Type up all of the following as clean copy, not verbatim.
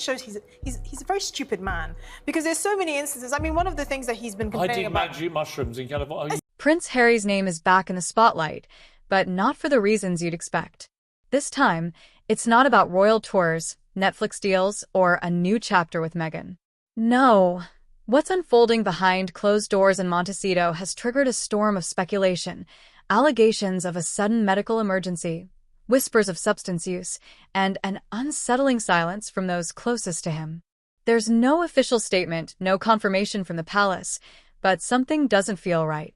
shows he's a very stupid man, because there's so many instances. I mean, one of the things that he's been complaining about. I did magic mushrooms in California. Prince Harry's name is back in the spotlight, but not for the reasons you'd expect. This time, it's not about royal tours, Netflix deals, or a new chapter with Meghan. No. What's unfolding behind closed doors in Montecito has triggered a storm of speculation, allegations of a sudden medical emergency, whispers of substance use, and an unsettling silence from those closest to him. There's no official statement, no confirmation from the palace, but something doesn't feel right.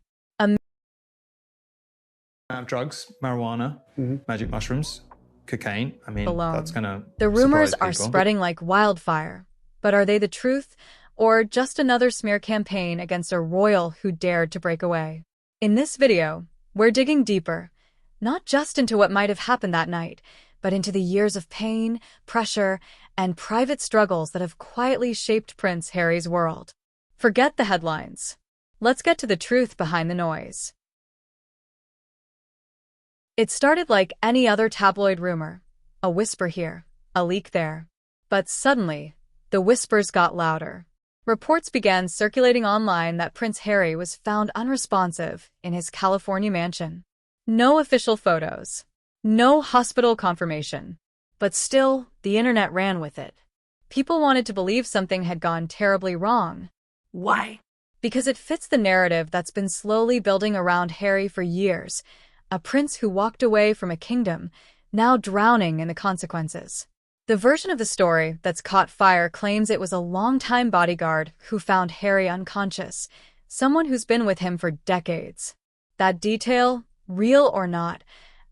Drugs, marijuana, magic mushrooms, cocaine. I mean, that's gonna The rumors are people. spreading like wildfire. But are they the truth, or just another smear campaign against a royal who dared to break away? In this video, we're digging deeper, not just into what might have happened that night, but into the years of pain, pressure, and private struggles that have quietly shaped Prince Harry's world. Forget the headlines. Let's get to the truth behind the noise. It started like any other tabloid rumor, a whisper here, a leak there. But suddenly, the whispers got louder. Reports began circulating online that Prince Harry was found unresponsive in his California mansion. No official photos, no hospital confirmation. But still, the internet ran with it. People wanted to believe something had gone terribly wrong. Why? Because it fits the narrative that's been slowly building around Harry for years. A prince who walked away from a kingdom, now drowning in the consequences. The version of the story that's caught fire claims it was a longtime bodyguard who found Harry unconscious, someone who's been with him for decades. That detail, real or not,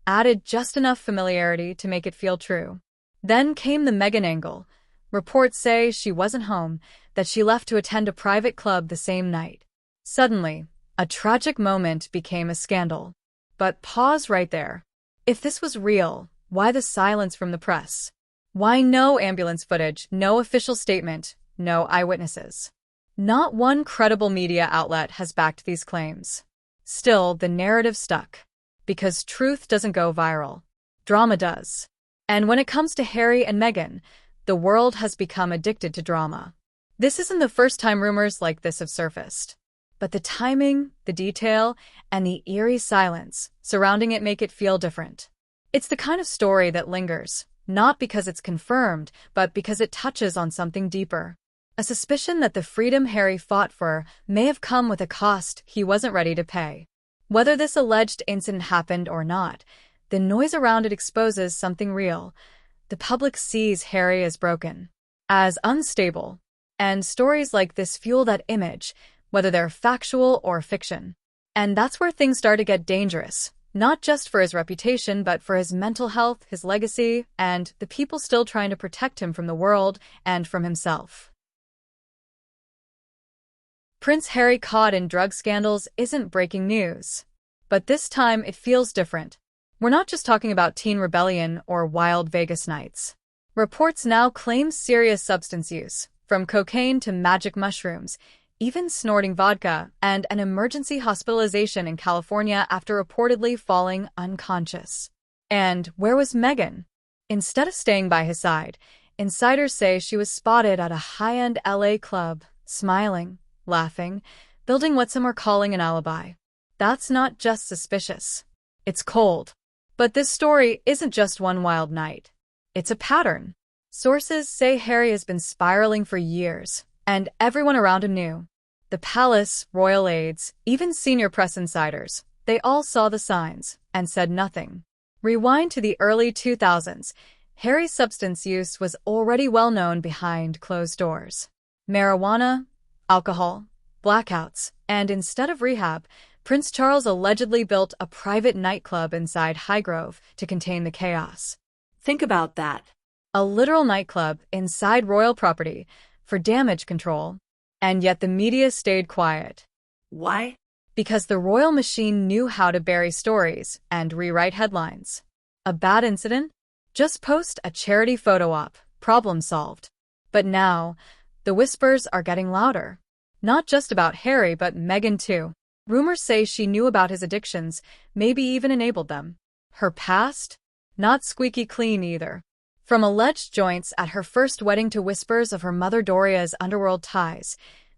added just enough familiarity to make it feel true. Then came the Meghan angle. Reports say she wasn't home, that she left to attend a private club the same night. Suddenly, a tragic moment became a scandal. But pause right there. If this was real, why the silence from the press? Why no ambulance footage, no official statement, no eyewitnesses? Not one credible media outlet has backed these claims. Still, the narrative stuck. Because truth doesn't go viral. Drama does. And when it comes to Harry and Meghan, the world has become addicted to drama. This isn't the first time rumors like this have surfaced. But the timing, the detail, and the eerie silence surrounding it make it feel different. It's the kind of story that lingers, not because it's confirmed, but because it touches on something deeper. A suspicion that the freedom Harry fought for may have come with a cost he wasn't ready to pay. Whether this alleged incident happened or not, the noise around it exposes something real. The public sees Harry as broken, as unstable, and stories like this fuel that image, whether they're factual or fiction. And that's where things start to get dangerous, not just for his reputation, but for his mental health, his legacy, and the people still trying to protect him from the world and from himself. Prince Harry caught in drug scandals isn't breaking news. But this time it feels different. We're not just talking about teen rebellion or wild Vegas nights. Reports now claim serious substance use, from cocaine to magic mushrooms, even snorting vodka, and an emergency hospitalization in California after reportedly falling unconscious. And where was Meghan? Instead of staying by his side, insiders say she was spotted at a high-end LA club, smiling, laughing, building what some are calling an alibi. That's not just suspicious. It's cold. But this story isn't just one wild night. It's a pattern. Sources say Harry has been spiraling for years, and everyone around him knew. The palace, royal aides, even senior press insiders, they all saw the signs and said nothing. Rewind to the early 2000s, Harry's substance use was already well known behind closed doors. Marijuana, alcohol, blackouts, and instead of rehab, Prince Charles allegedly built a private nightclub inside Highgrove to contain the chaos. Think about that. A literal nightclub inside royal property for damage control. And yet the media stayed quiet. Why? Because the royal machine knew how to bury stories and rewrite headlines. A bad incident? Just post a charity photo op, problem solved. But now, the whispers are getting louder. Not just about Harry, but Meghan too. Rumors say she knew about his addictions, maybe even enabled them. Her past? Not squeaky clean either. From alleged joints at her first wedding to whispers of her mother Doria's underworld ties,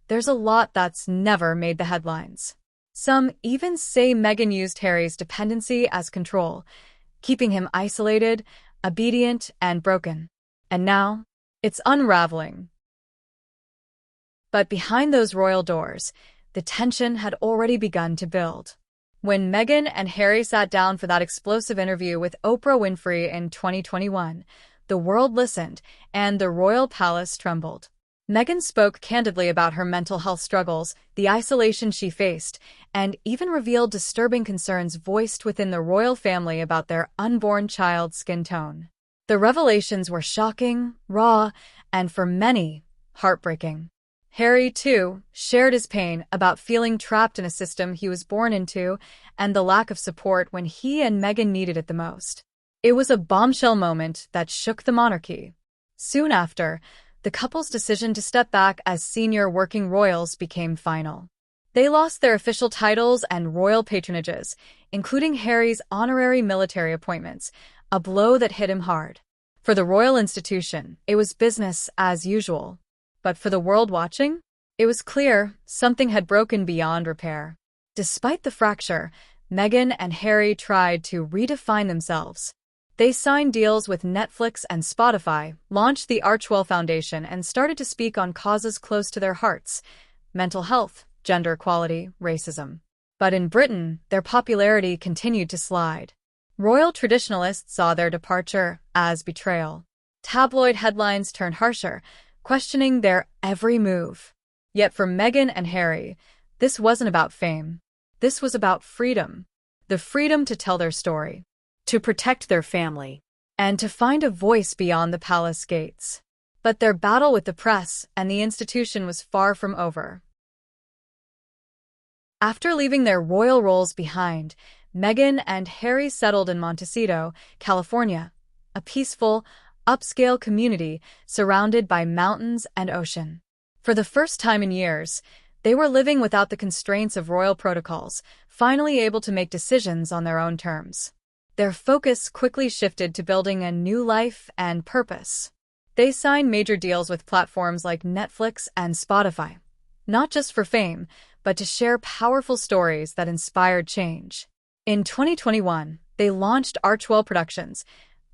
there's a lot that's never made the headlines. Some even say Meghan used Harry's dependency as control, keeping him isolated, obedient, and broken. And now, it's unraveling. But behind those royal doors, the tension had already begun to build. When Meghan and Harry sat down for that explosive interview with Oprah Winfrey in 2021, the world listened, and the royal palace trembled. Meghan spoke candidly about her mental health struggles, the isolation she faced, and even revealed disturbing concerns voiced within the royal family about their unborn child's skin tone. The revelations were shocking, raw, and for many, heartbreaking. Harry, too, shared his pain about feeling trapped in a system he was born into and the lack of support when he and Meghan needed it the most. It was a bombshell moment that shook the monarchy. Soon after, the couple's decision to step back as senior working royals became final. They lost their official titles and royal patronages, including Harry's honorary military appointments, a blow that hit him hard. For the royal institution, it was business as usual. But for the world watching, it was clear something had broken beyond repair. Despite the fracture, Meghan and Harry tried to redefine themselves. They signed deals with Netflix and Spotify, launched the Archewell Foundation, and started to speak on causes close to their hearts: mental health, gender equality, racism. But in Britain, their popularity continued to slide. Royal traditionalists saw their departure as betrayal. Tabloid headlines turned harsher, questioning their every move. Yet for Meghan and Harry, this wasn't about fame. This was about freedom. The freedom to tell their story, to protect their family, and to find a voice beyond the palace gates. But their battle with the press and the institution was far from over. After leaving their royal roles behind, Meghan and Harry settled in Montecito, California, a peaceful, upscale community surrounded by mountains and ocean. For the first time in years, they were living without the constraints of royal protocols, finally able to make decisions on their own terms. Their focus quickly shifted to building a new life and purpose. They signed major deals with platforms like Netflix and Spotify, not just for fame, but to share powerful stories that inspired change. In 2021, they launched Archewell Productions,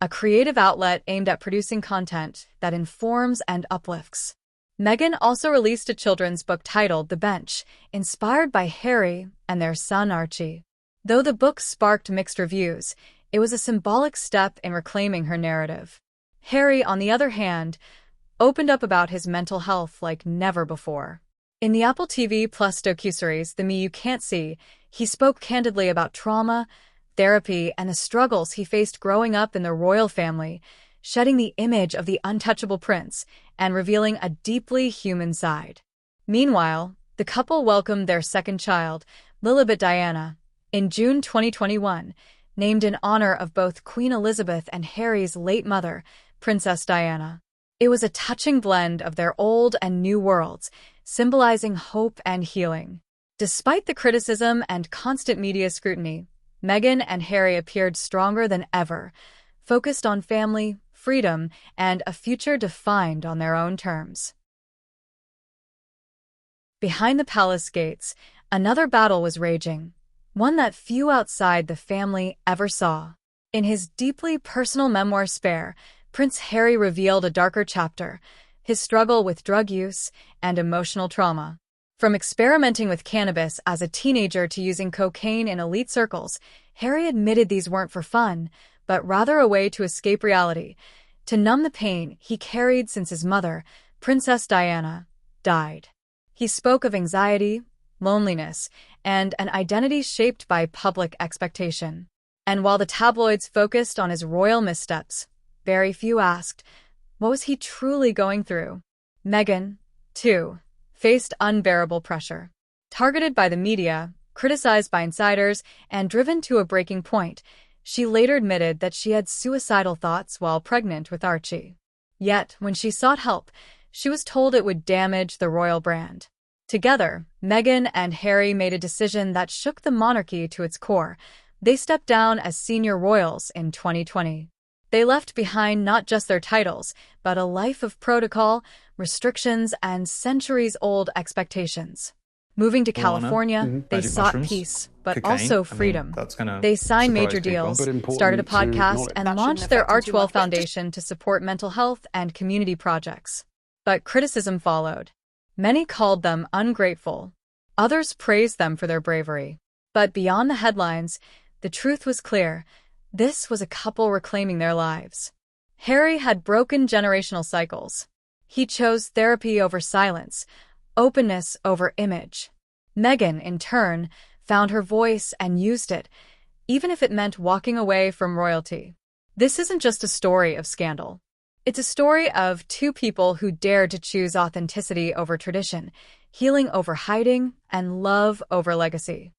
a creative outlet aimed at producing content that informs and uplifts. Meghan also released a children's book titled The Bench, inspired by Harry and their son Archie. Though the book sparked mixed reviews, it was a symbolic step in reclaiming her narrative. Harry, on the other hand, opened up about his mental health like never before. In the Apple TV Plus docuseries The Me You Can't See, he spoke candidly about trauma, therapy, and the struggles he faced growing up in the royal family, shedding the image of the untouchable prince and revealing a deeply human side. Meanwhile, the couple welcomed their second child, Lilibet Diana, in June 2021, named in honor of both Queen Elizabeth and Harry's late mother, Princess Diana. It was a touching blend of their old and new worlds, symbolizing hope and healing. Despite the criticism and constant media scrutiny, Meghan and Harry appeared stronger than ever, focused on family, freedom, and a future defined on their own terms. Behind the palace gates, another battle was raging, one that few outside the family ever saw. In his deeply personal memoir Spare, Prince Harry revealed a darker chapter, his struggle with drug use and emotional trauma. From experimenting with cannabis as a teenager to using cocaine in elite circles, Harry admitted these weren't for fun, but rather a way to escape reality, to numb the pain he carried since his mother, Princess Diana, died. He spoke of anxiety, loneliness, and an identity shaped by public expectation. And while the tabloids focused on his royal missteps, very few asked, what was he truly going through? Meghan, too, faced unbearable pressure. Targeted by the media, criticized by insiders, and driven to a breaking point, she later admitted that she had suicidal thoughts while pregnant with Archie. Yet, when she sought help, she was told it would damage the royal brand. Together, Meghan and Harry made a decision that shook the monarchy to its core. They stepped down as senior royals in 2020. They left behind not just their titles, but a life of protocol, restrictions, and centuries-old expectations. Moving to California, they sought peace, but also freedom. They signed major deals, started a podcast, and launched their Archwell Foundation to support mental health and community projects. But criticism followed. Many called them ungrateful. Others praised them for their bravery. But beyond the headlines, the truth was clear. This was a couple reclaiming their lives. Harry had broken generational cycles. He chose therapy over silence, openness over image. Meghan, in turn, found her voice and used it, even if it meant walking away from royalty. This isn't just a story of scandal. It's a story of two people who dared to choose authenticity over tradition, healing over hiding, and love over legacy.